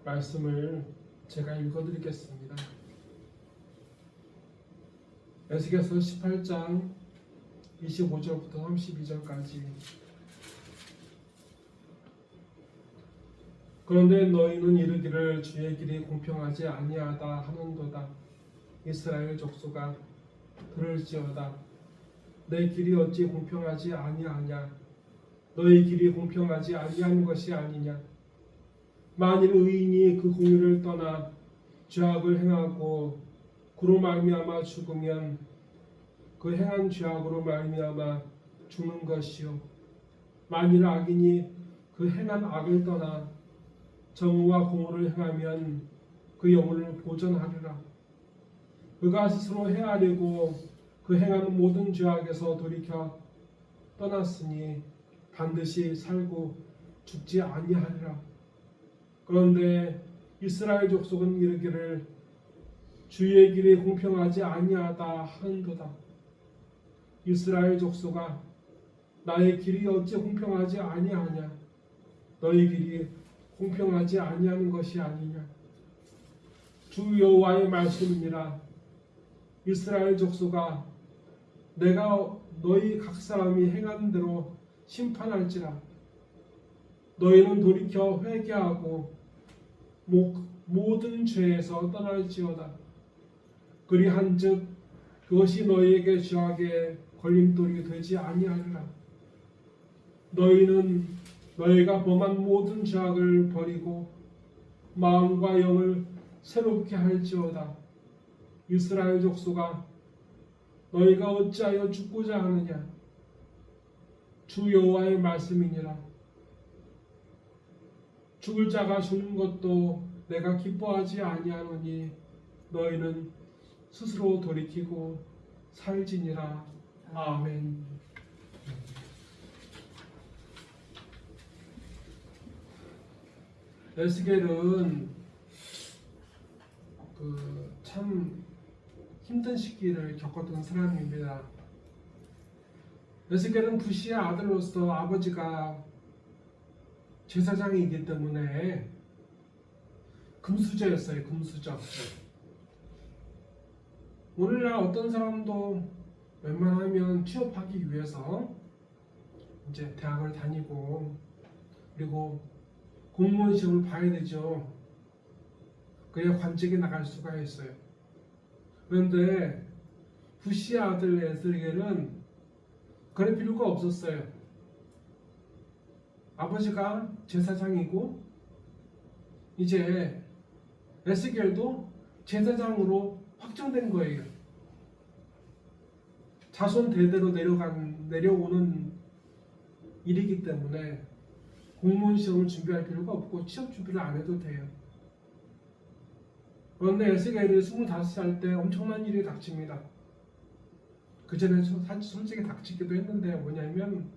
말씀을 제가 읽어드리겠습니다. 에스겔서 18장 25절부터 32절까지. 그런데 너희는 이르기를 주의 길이 공평하지 아니하다 하는도다. 이스라엘 족속아 들을지어다. 내 길이 어찌 공평하지 아니하냐? 너희 길이 공평하지 아니한 것이 아니냐? 만일 의인이 그 공의를 떠나 죄악을 행하고 그로 말미암아 죽으면 그 행한 죄악으로 말미암아 죽는 것이요, 만일 악인이 그 행한 악을 떠나 정의와 공의를 행하면 그 영혼을 보전하리라. 그가 스스로 헤아리고 그 행하는 모든 죄악에서 돌이켜 떠났으니 반드시 살고 죽지 아니하리라. 그런데 이스라엘 족속은 이르기를 주의 길이 공평하지 아니하다 하는도다. 이스라엘 족속아 나의 길이 어찌 공평하지 아니하냐? 너희 길이 공평하지 아니하는 것이 아니냐? 주 여호와의 말씀이니라. 이스라엘 족속아 내가 너희 각 사람이 행한 대로 심판할지라. 너희는 돌이켜 회개하고 모든 죄에서 떠날지어다. 그리한즉 그것이 너희에게 죄악의 걸림돌이 되지 아니하리라. 너희는 너희가 범한 모든 죄악을 버리고 마음과 영을 새롭게 할지어다. 이스라엘 족속아 너희가 어찌하여 죽고자 하느냐? 주 여호와의 말씀이니라. 죽을 자가 죽는 것도 내가 기뻐하지 아니하노니 너희는 스스로 돌이키고 살지니라. 아멘. 에스겔은 참 힘든 시기를 겪었던 사람입니다. 에스겔은 부시의 아들로서 아버지가 제사장이기 때문에 금수저였어요. 금수저. 오늘날 어떤 사람도 웬만하면 취업하기 위해서 이제 대학을 다니고 그리고 공무원 시험을 봐야 되죠. 그래야 관직에 나갈 수가 있어요. 그런데 부시의 아들 에스겔은 그럴 필요가 없었어요. 아버지가 제사장이고 이제 에스겔도 제사장으로 확정된 거예요. 자손 대대로 내려오는 일이기 때문에 공무원 시험을 준비할 필요가 없고 취업 준비를 안 해도 돼요. 그런데 에스겔이 25살 때 엄청난 일이 닥칩니다. 그 전에 솔직히 닥치기도 했는데 뭐냐면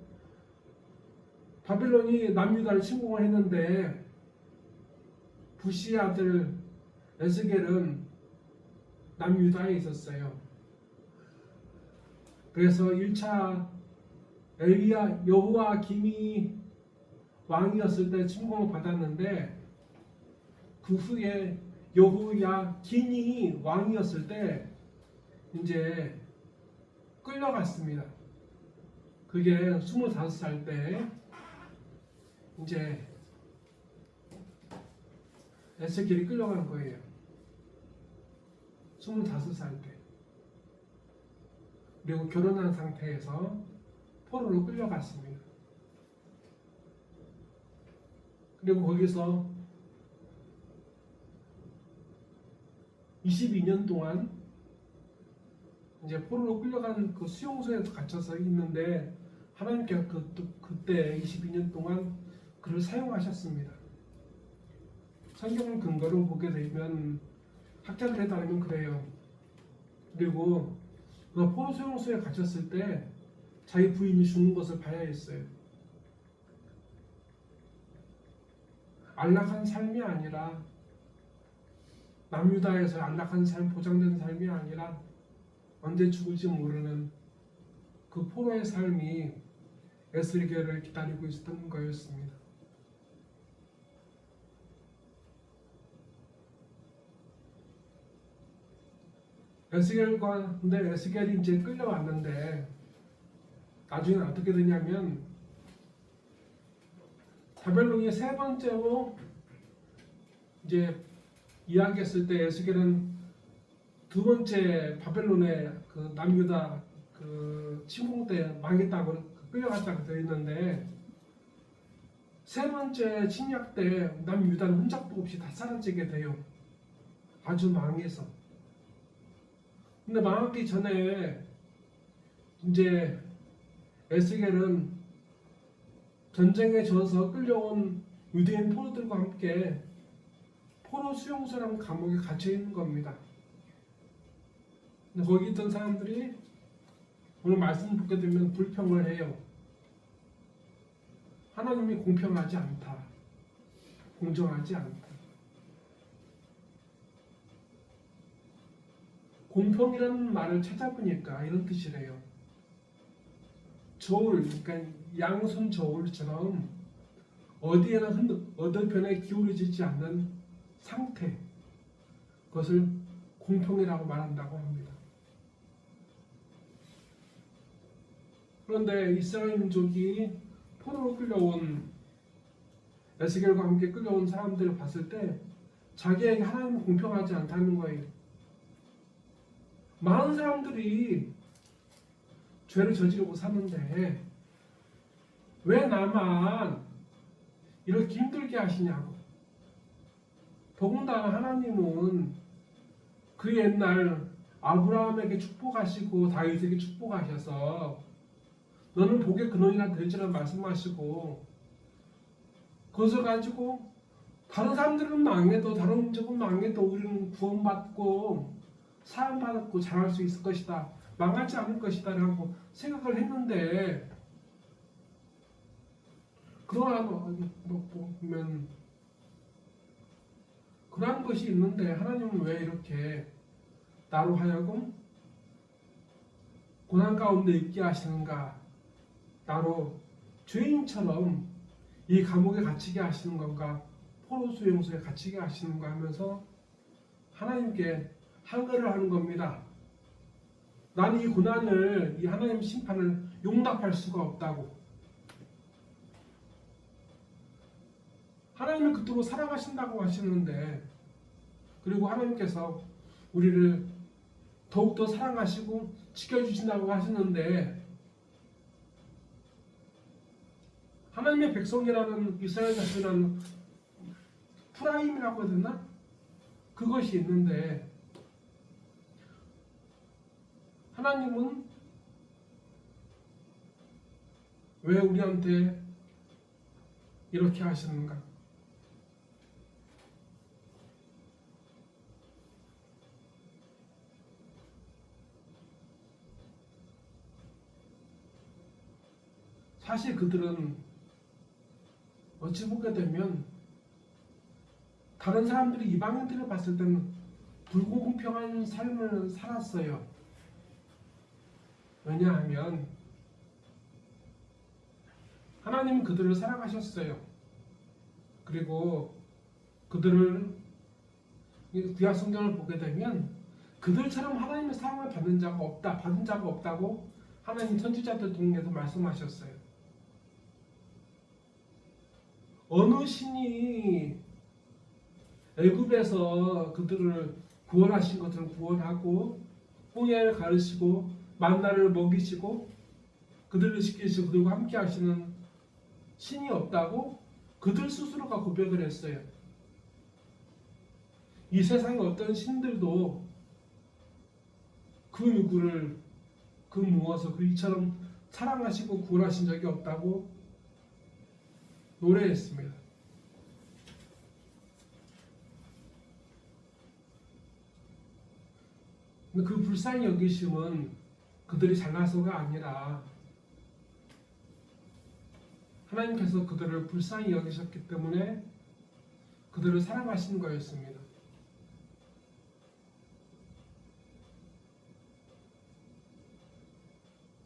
바빌론이 남유다를 침공을 했는데 부시의 아들 에스겔은 남유다에 있었어요. 그래서 1차 여호야김이 왕이었을 때 침공을 받았는데 그 후에 여호야긴이 왕이었을 때 이제 끌려갔습니다. 그게 25살 때 이제 에스겔이 끌려가는 거예요. 25살 때. 그리고 결혼한 상태에서 포로로 끌려갔습니다. 그리고 거기서 22년 동안 이제 포로로 끌려간 그 수용소에 갇혀서 있는데 하나님께서 그때 22년 동안 그를 사용하셨습니다. 성경을 근거로 보게 되면 학자들에 따르면 그래요. 그리고 그 포로 수용소에 갇혔을 때 자기 부인이 죽는 것을 봐야 했어요. 안락한 삶이 아니라 남유다에서 안락한 삶, 보장된 삶이 아니라 언제 죽을지 모르는 그 포로의 삶이 에스겔을 기다리고 있었던 거였습니다. 근데 에스겔이 이제 끌려왔는데 나중에 어떻게 되냐면 바벨론이 세 번째로 이제 이야기했을 때 에스겔은 두 번째 바벨론의 그 남유다 그 침공 때 망했다고 끌려갔다고 되어 있는데 세 번째 침략 때 남유다는 흔적도 없이 다 사라지게 돼요. 아주 망해서. 근데 망하기 전에 이제 에스겔은 전쟁에 져서 끌려온 유대인 포로들과 함께 포로 수용소라는 감옥에 갇혀 있는 겁니다. 근데 거기 있던 사람들이 오늘 말씀 보게 되면 불평을 해요. 하나님이 공평하지 않다. 공정하지 않다. 공평이라는 말을 찾아보니까 이런 뜻이래요. 저울, 그러니까 양손 저울처럼 어디에나 어느 편에 기울어지지 않는 상태, 그것을 공평이라고 말한다고 합니다. 그런데 이스라엘 민족이 포로로 끌려온 에스겔과 함께 끌려온 사람들을 봤을 때 자기에게 하나님은 공평하지 않다는 거예요. 많은 사람들이 죄를 저지르고 사는데 왜 나만 이렇게 힘들게 하시냐고. 더군다나 하나님은 그 옛날 아브라함에게 축복하시고 다윗에게 축복하셔서 너는 복의 근원이나 될지라 말씀하시고 그것을 가지고 다른 사람들은 망해도 다른 민족은 망해도 우리는 구원받고 사랑받고 잘할 수 있을 것이다. 망하지 않을 것이다 라고 생각을 했는데 그러한 보면 그러한 것이 있는데 하나님은 왜 이렇게 나로 하여금 고난 가운데 있게 하시는가? 나로 죄인처럼 이 감옥에 갇히게 하시는 건가? 포로 수용소에 갇히게 하시는가 하면서 하나님께 한글을 하는 겁니다. 나는 이 고난을, 이 하나님 심판을 용납할 수가 없다고. 하나님은 그토록 사랑하신다고 하시는데, 그리고 하나님께서 우리를 더욱더 사랑하시고 지켜주신다고 하시는데, 하나님의 백성이라는 이스라엘 자신은 프라임이라고 해야 되나? 그것이 있는데 하나님은 왜 우리한테 이렇게 하시는가? 사실 그들은 어찌 보게 되면 다른 사람들이 이방인들을 봤을 때는 불공평한 삶을 살았어요. 왜냐하면 하나님은 그들을 사랑하셨어요. 그리고 그들을 구약 성경을 보게 되면 그들처럼 하나님의 사랑을 받는 자가 없다, 받은 자가 없다고 하나님 선지자들 통해서 말씀하셨어요. 어느 신이 애굽에서 그들을 구원하신 것을 구원하고 홍해를 가르시고 만나를 먹이시고 그들을 지키시고 그들과 함께 하시는 신이 없다고 그들 스스로가 고백을 했어요. 이 세상의 어떤 신들도 그 누구를 그 무엇을 그 이처럼 사랑하시고 구원하신 적이 없다고 노래했습니다. 근데 그 불쌍히 여기심은 그들이 잘나서가 아니라 하나님께서 그들을 불쌍히 여기셨기 때문에 그들을 사랑하신 거였습니다.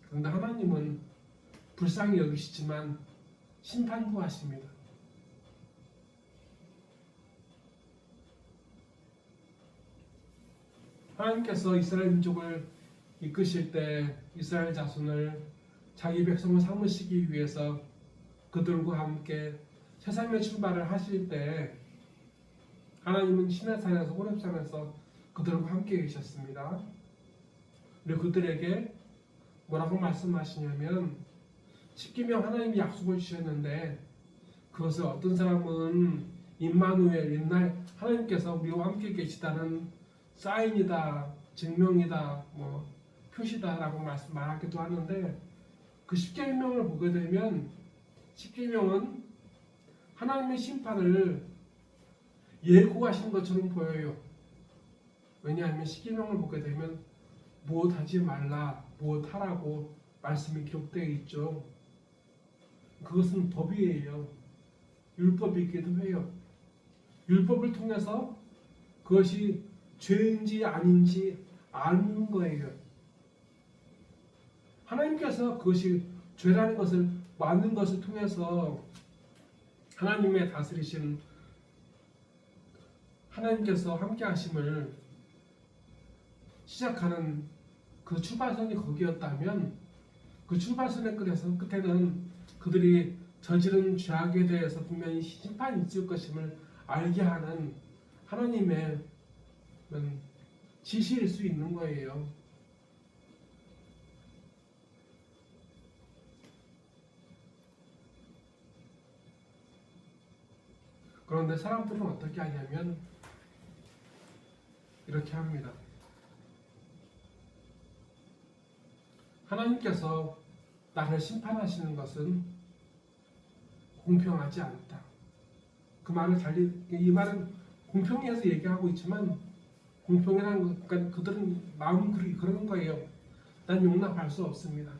그런데 하나님은 불쌍히 여기시지만 심판도 하십니다. 하나님께서 이스라엘 민족을 이끄실 때 이스라엘 자손을 자기 백성을 삼으시기 위해서 그들과 함께 새 삶의 출발을 하실 때 하나님은 시내산에서 호렙산에서 그들과 함께 계셨습니다. 그리고 그들에게 뭐라고 말씀하시냐면 십계명 하나님이 약속을 주셨는데 그것을 어떤 사람은 임마누엘 옛날 하나님께서 우리와 함께 계시다는 사인이다, 증명이다, 표시다라고 말하기도 하는데 그 십계명을 보게 되면 십계명은 하나님의 심판을 예고하신 것처럼 보여요. 왜냐하면 십계명을 보게 되면 무엇하지 말라, 무엇하라고 말씀이 기록되어 있죠. 그것은 법이에요. 율법이기도 해요. 율법을 통해서 그것이 죄인지 아닌지 아는 거예요. 하나님께서 그것이 죄라는 것을 맞는 것을 통해서 하나님의 다스리신 하나님께서 함께 하심을 시작하는 그 출발선이 거기였다면 그 출발선의 끝에는 그들이 저지른 죄악에 대해서 분명히 심판이 있을 것임을 알게 하는 하나님의 지시일 수 있는 거예요. 그런데 사람들은 어떻게 하냐면 이렇게 합니다. 하나님께서 나를 심판하시는 것은 공평하지 않다. 그 말을 이 말은 공평해서 얘기하고 있지만 공평이라는 것, 그러니까 그들은 마음 그런 거예요. 난 용납할 수 없습니다.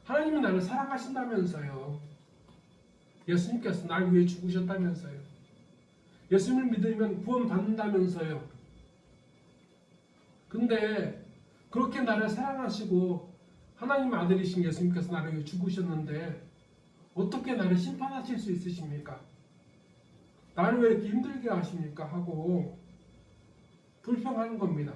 하나님이 나를 사랑하신다면서요. 예수님께서 날 위해 죽으셨다면서요. 예수님을 믿으면 구원받는다면서요. 근데 그렇게 나를 사랑하시고 하나님 아들이신 예수님께서 나를 위해 죽으셨는데 어떻게 나를 심판하실 수 있으십니까? 나를 왜 이렇게 힘들게 하십니까? 하고 불평하는 겁니다.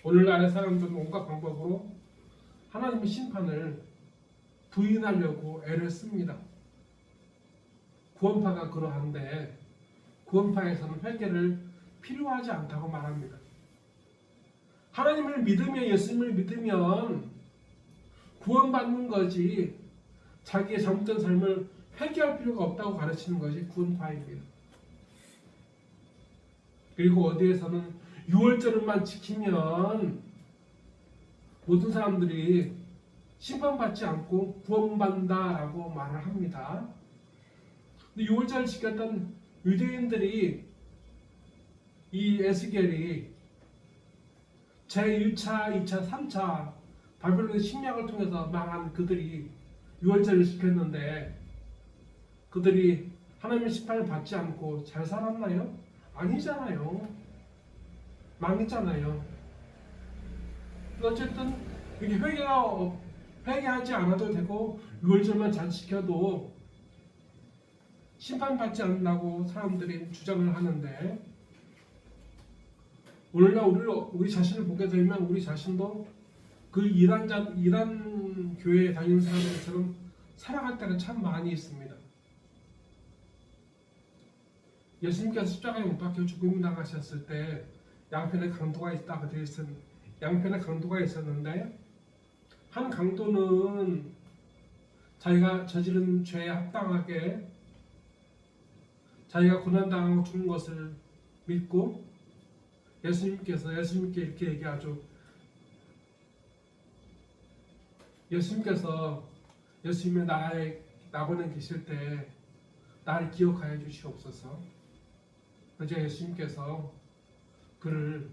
오늘날의 사람들은 온갖 방법으로 하나님의 심판을 부인하려고 애를 씁니다. 구원파가 그러한데 구원파에서는 회개를 필요하지 않다고 말합니다. 하나님을 믿으며 예수님을 믿으면 구원받는 거지 자기의 잘못된 삶을 회개할 필요가 없다고 가르치는 것이 구원파입니다. 그리고 어디에서는 6월절만 지키면 모든 사람들이 심판받지 않고 구원받는다라고 말을 합니다. 근데 6월절을 지켰던 유대인들이 이 에스겔이 제1차, 2차, 3차 바벨론의 침략을 통해서 망한 그들이 6월절을 지켰는데 그들이 하나님의 심판을 받지 않고 잘 살았나요? 아니잖아요. 망했잖아요. 어쨌든 이렇게 회개하지 않아도 되고 6월절만 잘 지켜도 심판받지 않는다고 사람들이 주장을 하는데 오늘날 우리 자신을 보게 되면 우리 자신도 그 이란 교회에 다니는 사람들처럼 살아갈 때가 참 많이 있습니다. 예수님께서 십자가에 못 박혀 죽음을 당하셨을 때 양편에 강도가 있었는데 한 강도는 자기가 저지른 죄에 합당하게 자기가 고난당하고 죽은 것을 믿고 예수님께 이렇게 얘기하죠. 예수님의 나라에 낙원에 계실 때 나를 기억하여 주시옵소서. 그래서 예수님께서 그를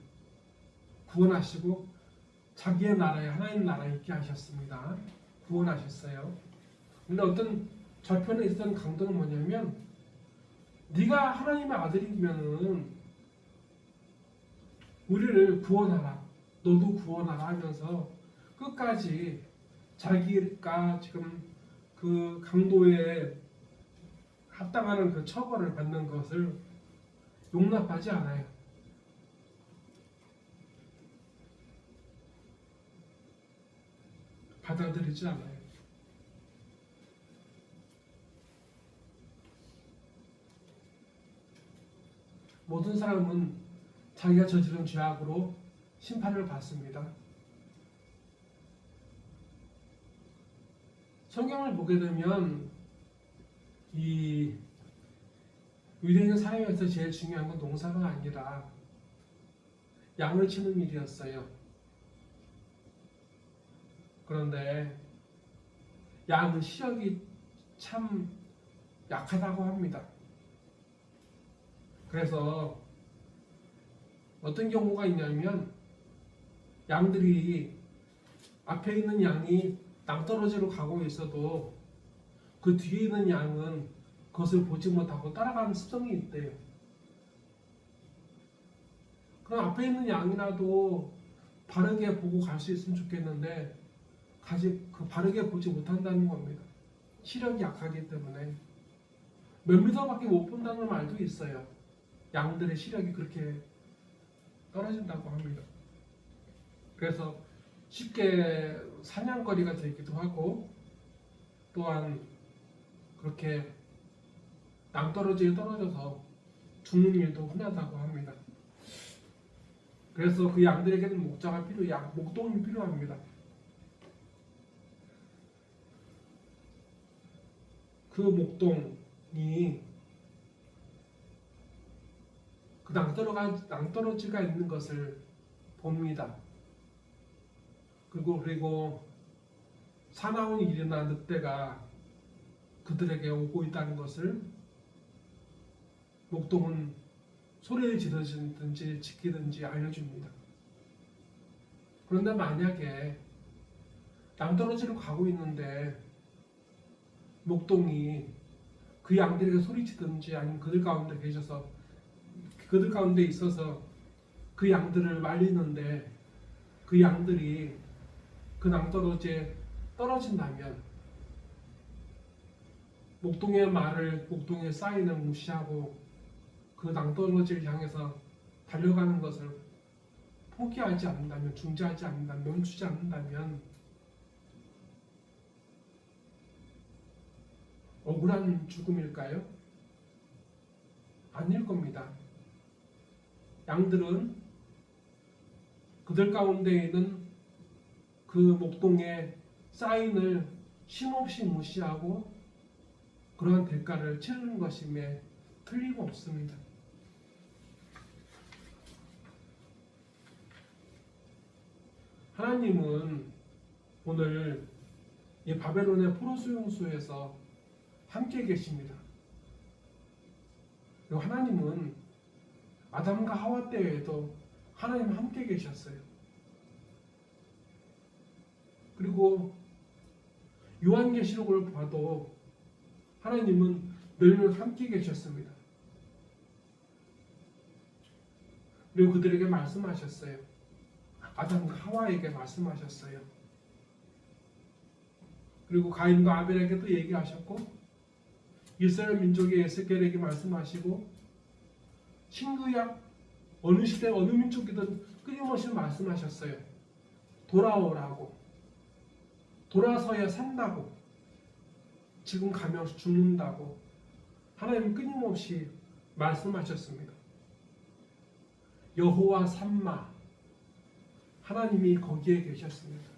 구원하시고 자기의 나라에 하나님 나라에 있게 하셨습니다. 구원하셨어요. 근데 어떤 저편에 있었던 강도는 뭐냐면 네가 하나님의 아들이면은 우리를 구원하라. 너도 구원하라 하면서 끝까지 자기가 지금 그 강도의 합당한 그 처벌을 받는 것을 용납하지 않아요. 받아들이지 않아요. 모든 사람은 자기가 저지른 죄악으로 심판을 받습니다. 성경을 보게 되면 이 유대인 사회에서 제일 중요한 건 농사가 아니라 양을 치는 일이었어요. 그런데 양은 시력이 참 약하다고 합니다. 그래서 어떤 경우가 있냐면 양들이 앞에 있는 양이 낭떠러지로 가고 있어도 그 뒤에 있는 양은 그것을 보지 못하고 따라가는 습성이 있대요. 그럼 앞에 있는 양이라도 바르게 보고 갈 수 있으면 좋겠는데 아직 그 바르게 보지 못한다는 겁니다. 시력이 약하기 때문에 몇 미터밖에 못 본다는 말도 있어요. 양들의 시력이 그렇게 떨어진다고 합니다. 그래서 쉽게 사냥거리가 되기도 하고 또한 그렇게 낭떠러지에 떨어져서 죽는 일도 흔하다고 합니다. 그래서 그 양들에게는 목동이 필요합니다. 그 목동이 그 낭떠러지가 있는 것을 봅니다. 그리고 사나운 일이나 늑대가 그들에게 오고 있다는 것을 목동은 소리를 지르든지 지키든지 알려줍니다. 그런데 만약에 낭떠러지로 가고 있는데 목동이 그 양들에게 소리치든지 아니면 그들 가운데 있어서 그 양들을 말리는데 그 양들이 그 낭떠러지에 떨어진다면 목동의 사인을 무시하고 그 낭떠러지를 향해서 달려가는 것을 포기하지 않는다면, 중지하지 않는다면, 멈추지 않는다면 억울한 죽음일까요? 아닐 겁니다. 양들은 그들 가운데 있는 그 목동의 사인을 쉼없이 무시하고 그러한 대가를 치르는 것임에 틀림없습니다. 하나님은 오늘 이 바벨론의 포로수용소에서 함께 계십니다. 그리고 하나님은 아담과 하와 때에도 하나님 함께 계셨어요. 그리고 요한계시록을 봐도 하나님은 늘 함께 계셨습니다. 그리고 그들에게 말씀하셨어요. 아담과 하와에게 말씀하셨어요. 그리고 가인과 아벨에게도 얘기하셨고 이스라엘 민족의 에스겔에게 말씀하시고 신구약 어느 시대 어느 민족이든 끊임없이 말씀하셨어요. 돌아오라고, 돌아서야 산다고, 지금 가면 죽는다고 하나님은 끊임없이 말씀하셨습니다. 여호와 삼마, 하나님이 거기에 계셨습니다.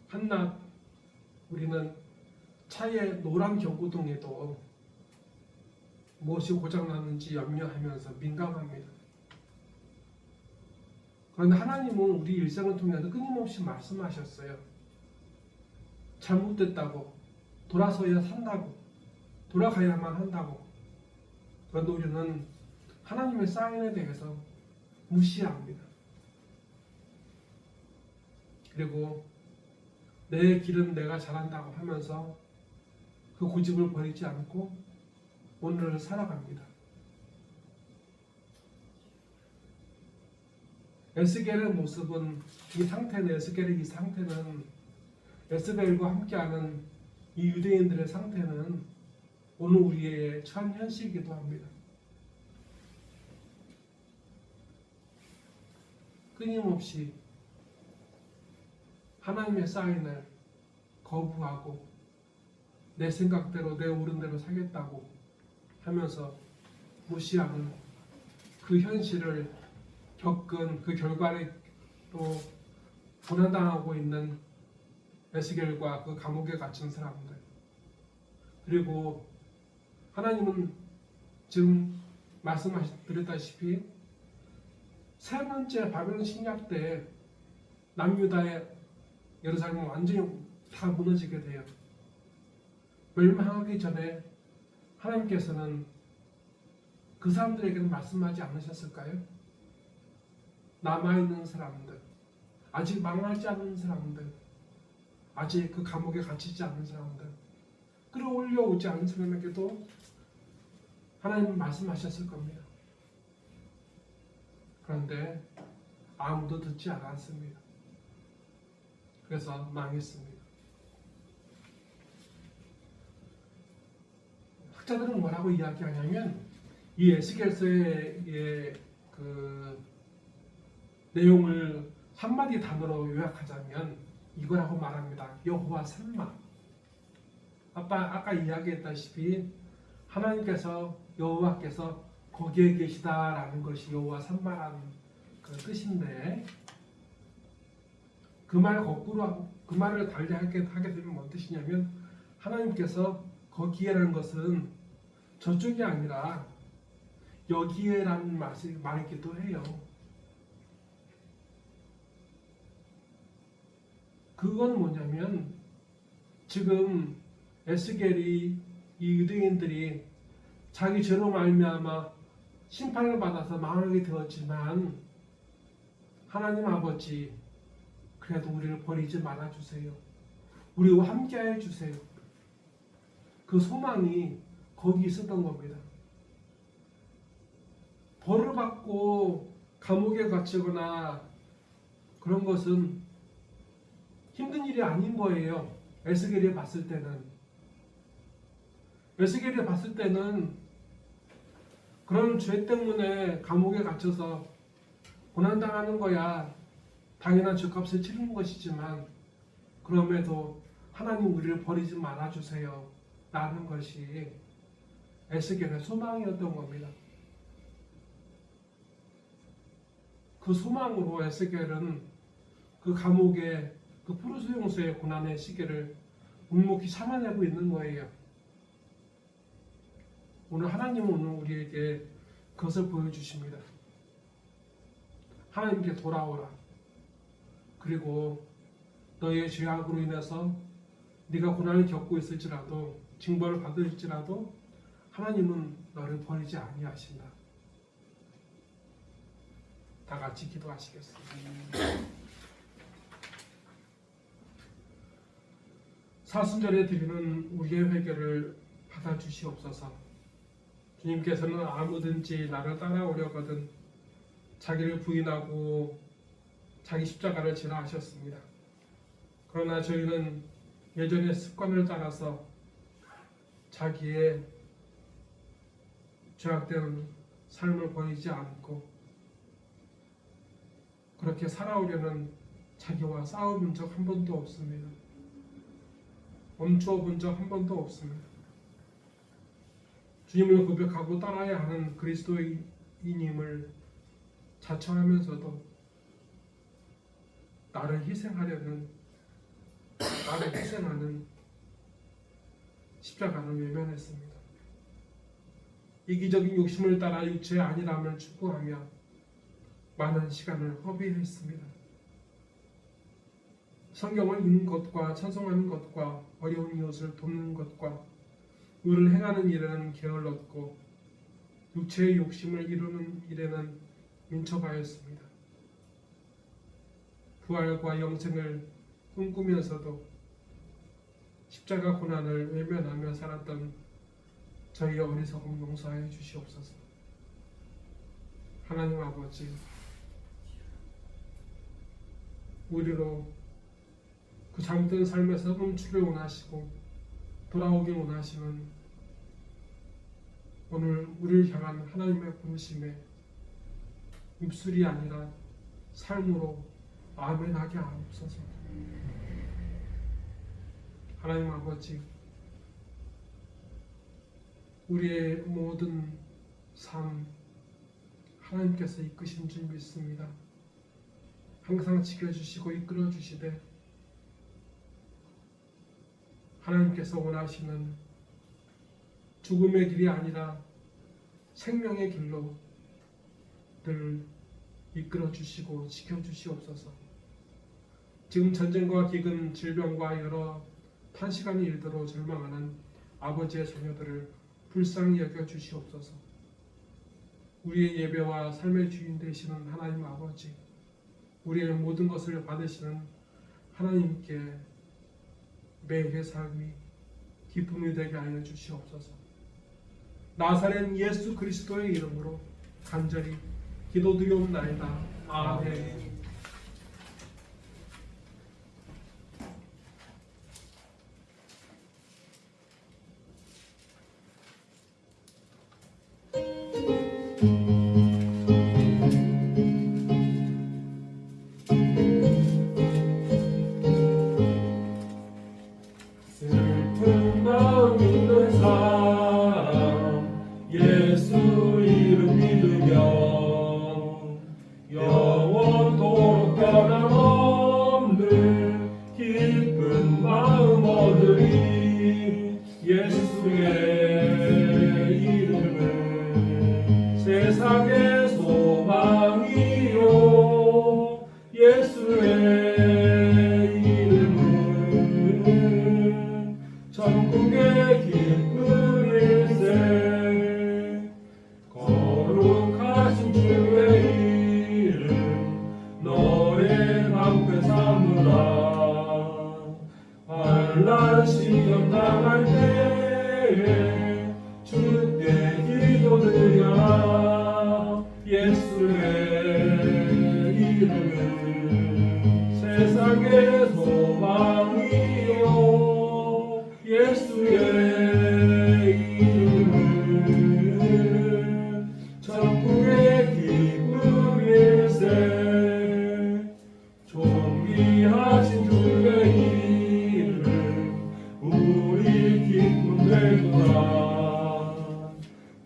한낮 우리는 차의 노란 경고등에도 무엇이 고장났는지 염려하면서 민감합니다. 그런데 하나님은 우리 일생을 통해서 끊임없이 말씀하셨어요. 잘못됐다고, 돌아서야 산다고, 돌아가야만 한다고. 그런데 우리는 하나님의 사인에 대해서 무시합니다. 그리고 내 길은 내가 잘한다고 하면서 그 고집을 버리지 않고 오늘을 살아갑니다. 에스겔의 모습은 에스겔의 이 상태는 에스겔과 함께하는 이 유대인들의 상태는 오늘 우리의 처한 현실이기도 합니다. 끊임없이 하나님의 사인을 거부하고 내 생각대로 내 옳은 대로 살겠다고 하면서 무시하는 그 현실을 겪은 그 결과로 고난당하고 있는 에스겔과 그 감옥에 갇힌 사람들, 그리고 하나님은 지금 말씀드렸다시피 세 번째 바벨론 침략 때 남유다의 예루살렘은 완전히 다 무너지게 돼요. 멸망하기 전에 하나님께서는 그 사람들에게는 말씀하지 않으셨을까요? 남아있는 사람들, 아직 망하지 않은 사람들, 아직 그 감옥에 갇히지 않은 사람들, 끌어올려 오지 않은 사람에게도 하나님은 말씀하셨을 겁니다. 그런데 아무도 듣지 않았습니다. 그래서 망했습니다. 학자들은 뭐라고 이야기하냐면 이 에스겔서의 그 내용을 한마디 단어로 요약하자면 이거라고 말합니다. 여호와 산마. 아까 이야기했다시피 하나님께서 여호와께서 거기에 계시다라는 것이 여호와 산마라는 그 뜻인데, 그 말 거꾸로 하고 그 말을 달리하게 되면 뭔 뜻이냐면 하나님께서 거기에라는 것은 저쪽이 아니라 여기에라는 말이기도 해요. 그건 뭐냐면 지금 에스겔이 이 유대인들이 자기 죄로 말미암아 심판을 받아서 망하게 되었지만 하나님 아버지 그래도 우리를 버리지 말아주세요. 우리와 함께해 주세요. 그 소망이 거기 있었던 겁니다. 벌을 받고 감옥에 갇히거나 그런 것은 힘든 일이 아닌 거예요. 에스겔이 봤을 때는 그런 죄 때문에 감옥에 갇혀서 고난당하는 거야 당연한 죄값을 치르는 것이지만, 그럼에도 하나님 우리를 버리지 말아주세요 라는 것이 에스겔의 소망이었던 겁니다. 그 소망으로 에스겔은 그 감옥의 그 푸르스 용수의 고난의 시계를 묵묵히 참아내고 있는 거예요. 오늘 하나님은 우리에게 그것을 보여주십니다. 하나님께 돌아오라. 그리고 너의 죄악으로 인해서 네가 고난을 겪고 있을지라도, 징벌을 받을지라도 하나님은 너를 버리지 아니하신다. 다 같이 기도하시겠습니다. 사순절에 드리는 우리의 회개를 받아주시옵소서. 주님께서는 아무든지 나를 따라오려거든 자기를 부인하고 자기 십자가를 지라 하셨습니다. 그러나 저희는 예전의 습관을 따라서 자기의 죄악된 삶을 버리지 않고 그렇게 살아오려는 자기와 싸워본 적 한 번도 없습니다. 멈추어 본 적 한 번도 없습니다. 주님을 고백하고 따라야 하는 그리스도인임을 자처하면서도 나를 희생하는 십자가를 외면했습니다. 이기적인 욕심을 따라 육체의 안일함을 추구하며 많은 시간을 허비했습니다. 성경을 읽는 것과 찬송하는 것과 어려운 이웃을 돕는 것과 의를 행하는 일에는 게을렀고 육체의 욕심을 이루는 일에는 민첩하였습니다. 부활과 영생을 꿈꾸면서도 십자가 고난을 외면하며 살았던 저희의 어리석음 용서하여 주시옵소서. 하나님 아버지, 우리로 그 잘못된 삶에서 멈추길 원하시고 돌아오길 원하시는 오늘 우리를 향한 하나님의 부르심에 입술이 아니라 삶으로 아멘하게 하옵소서. 하나님 아버지, 우리의 모든 삶 하나님께서 이끄신 줄 믿습니다. 항상 지켜주시고 이끌어주시되 하나님께서 원하시는 죽음의 길이 아니라 생명의 길로 늘 이끌어주시고 지켜주시옵소서. 지금 전쟁과 기근, 질병과 여러 탄시간의 일들로 절망하는 아버지의 자녀들을 불쌍히 여겨주시옵소서. 우리의 예배와 삶의 주인 되시는 하나님 아버지, 우리의 모든 것을 받으시는 하나님께 매일의 삶이 기쁨이 되게 하여 주시옵소서. 나사렛 예수 그리스도의 이름으로 간절히 기도드리옵나이다. 아멘. 슬픈 마음 있는 사람 예수 이름 믿으며 영원토록 변함없는 기쁜 마음 얻으리. 예수의 이름은 세상의 소망이요 예수의 천국의 기쁨일세. 거룩하신 주의 이름 너의 방패 삼으라. 환난 시험 당할 때에 주께 기도드려라. 예수의 이름은 세상의 소망이요 예수의 이름은 천국의 기쁨일세. 존귀하신 주의 이름 우리 기쁨 되도다.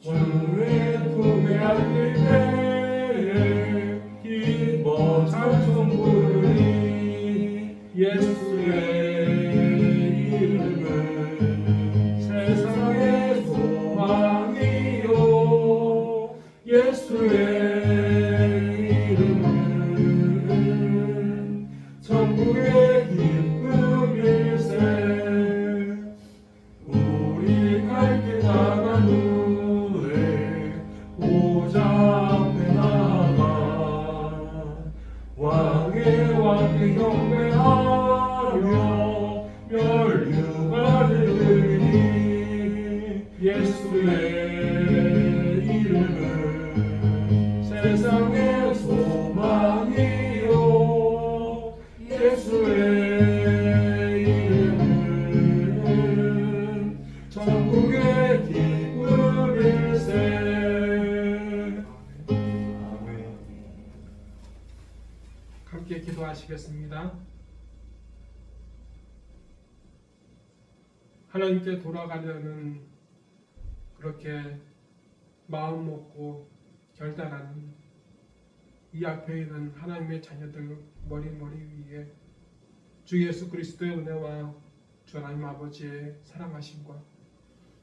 주의 품에 안길 때에 기뻐 찬송 부르리. 예수의 세상의 소망이요 예수의 이름은 천국의 기쁨일세. 우리 갈 길 나간 후에 보좌 앞에 나가 왕의 왕께 경배하며 멸류관을 드리니. 예수의 이름은 세상의 소망이요 예수의 이름은 천국의 기쁨일세. 아멘. 함께 기도하시겠습니다. 하나님께 돌아가려는 그렇게 마음 먹고 결단하는 이 앞에 있는 하나님의 자녀들 머리 위에 주 예수 그리스도의 은혜와 주 하나님 아버지의 사랑하심과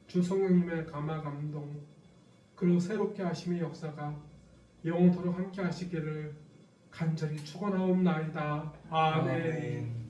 주 성령님의 감화 감동 그리고 새롭게 하심의 역사가 영원토록 함께 하시기를 간절히 축원하옵나이다. 아멘.